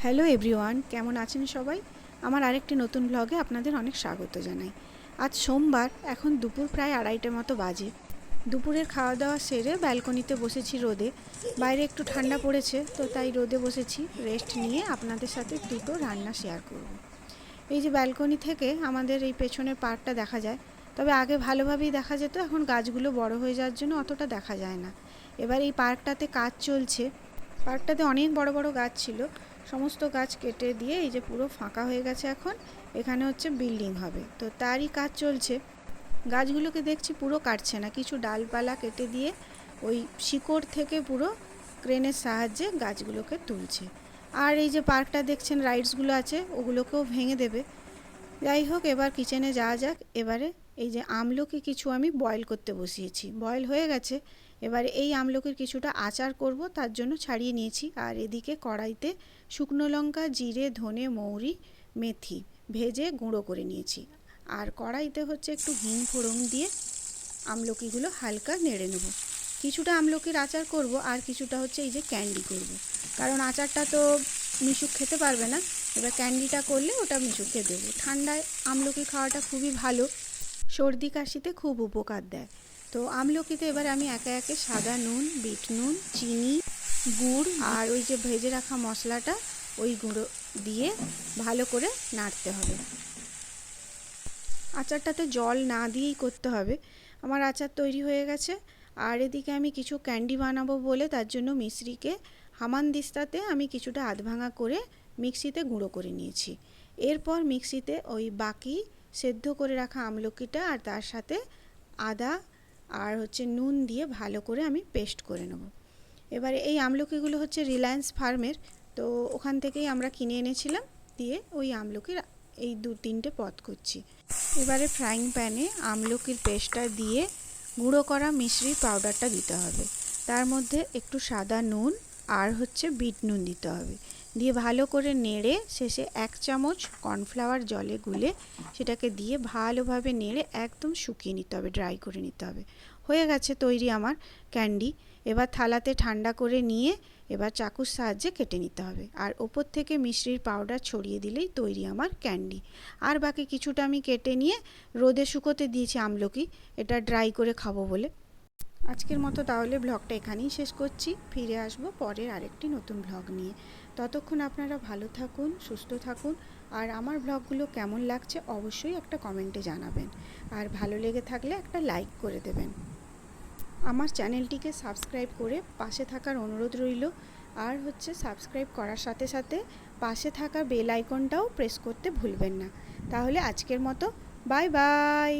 Hello everyone, কেমন আছেন সবাই? আমার আরেকটি নতুন ব্লগে আপনাদের অনেক স্বাগত জানাই। আজ সোমবার, এখন দুপুর প্রায় 2:30 মতো বাজে। দুপুরের খাওয়া দাওয়া সেরে ব্যালকনিতে বসেছি রোদে। বাইরে একটু ঠান্ডা পড়েছে, তো তাই রোদে বসেছি রেস্ট নিয়ে আপনাদের সাথে দুটো রান্না শেয়ার করব। এই যে ব্যালকনি থেকে আমাদের এই পেছনের পার্কটা দেখা যায়, তবে আগে ভালোভাবেই দেখা যেত, এখন গাছগুলো বড় হয়ে যাওয়ার জন্য অতটা দেখা যায় না। এবার এই পার্কটাতে কাজ চলছে। পার্কটাতে অনেক বড় বড় গাছ ছিল, সমস্ত গাছ কেটে দিয়ে এই যে পুরো ফাঁকা হয়ে গেছে। এখন এখানে হচ্ছে বিল্ডিং হবে, তো তারই কাজ চলছে। গাছগুলোকে দেখছি পুরো কাটছে না, কিছু ডালপালা কেটে দিয়ে ওই শিকড় থেকে পুরো ক্রেনের সাহায্যে গাছগুলোকে তুলছে। আর এই যে পার্কটা দেখছেন, রাইডসগুলো আছে, ওগুলোকেও ভেঙে দেবে। যাই হোক, এবার কিচেনে যাওয়া যাক। এবারে এই যে আমলকি কিছু আমি বয়েল করতে বসিয়েছি, বয়েল হয়ে গেছে। এবারে এই আমলকির কিছুটা আচার করব, তার জন্য ছাড়িয়ে নিয়েছি। আর এদিকে কড়াইতে শুকনো লঙ্কা, জিরে, ধনে, মৌরি, মেথি ভেজে গুঁড়ো করে নিয়েছি। আর কড়াইতে হচ্ছে একটু হিং ফোড়ন দিয়ে আমলকিগুলো হালকা নেড়ে নেব। কিছুটা আমলকির আচার করব, আর কিছুটা হচ্ছে এই যে ক্যান্ডি করব, কারণ আচারটা তো মিশুক খেতে পারবে না। এবার ক্যান্ডিটা করলে ওটা মিশুককে দেবো। ঠান্ডায় আমলকি খাওয়াটা খুবই ভালো, সর্দি কাশিতে খুব উপকার দেয়। তো আমলকিতে এবার আমি একে একে সাদা নুন, বিট নুন, চিনি, গুড় আর ওই যে ভেজে রাখা মশলাটা, ওই গুঁড়ো দিয়ে ভালো করে নাড়তে হবে। আচারটাতে জল না দিয়েই করতে হবে। আমার আচার তৈরি হয়ে গেছে। আর এদিকে আমি কিছু ক্যান্ডি বানাবো বলে তার জন্য মিশ্রিকে হামানদিস্তাতে আমি কিছুটা আধভাঙা করে মিক্সিতে গুঁড়ো করে নিয়েছি। এরপর মিক্সিতে ওই বাকি সেদ্ধ করে রাখা আমলকিটা আর তার সাথে আদা আর হচ্ছে নুন দিয়ে ভালো করে আমি পেস্ট করে নেব। এবারে এই আমলকিগুলো হচ্ছে রিলায়েন্স ফার্মের, তো ওখান থেকেই আমরা কিনে এনেছিলাম। দিয়ে ওই আমলকির এই 2-3টে পদ করছি। এবারে ফ্রাইং প্যানে আমলকির পেস্টটা দিয়ে গুঁড়ো করা মিশ্রির পাউডারটা দিতে হবে। তার মধ্যে একটু সাদা নুন আর হচ্ছে বিট নুন দিতে হবে। দিয়ে ভালো করে নেড়ে শেষে 1 চামচ কর্নফ্লাওয়ার জলে গুলে সেটাকে দিয়ে ভালোভাবে নেড়ে একদম শুকিয়ে নিতে হবে, ড্রাই করে নিতে হবে। হয়ে গেছে তৈরি আমার ক্যান্ডি। এবার থালাতে ঠান্ডা করে নিয়ে এবার চাকুর সাহায্যে কেটে নিতে হবে, আর ওপর থেকে মিশ্রির পাউডার ছড়িয়ে দিলেই তৈরি আমার ক্যান্ডি। আর বাকি কিছুটা আমি কেটে নিয়ে রোদে শুকোতে দিয়েছি আমলকি, এটা ড্রাই করে খাবো বলে। আজকের মতো তাহলে ব্লগটা এখানেই শেষ করছি। ফিরে আসবো পরের আরেকটি নতুন ব্লগ নিয়ে। ততক্ষণ আপনারা ভালো থাকুন, সুস্থ থাকুন। আর আমার ব্লগগুলো কেমন লাগছে অবশ্যই একটা কমেন্টে জানাবেন। আর ভালো লেগে থাকলে একটা লাইক করে দেবেন। আমার চ্যানেলটিকে সাবস্ক্রাইব করে পাশে থাকার অনুরোধ রইল। আর হচ্ছে সাবস্ক্রাইব করার সাথে সাথে পাশে থাকা বেল আইকনটাও প্রেস করতে ভুলবেন না। তাহলে আজকের মতো বাই বাই।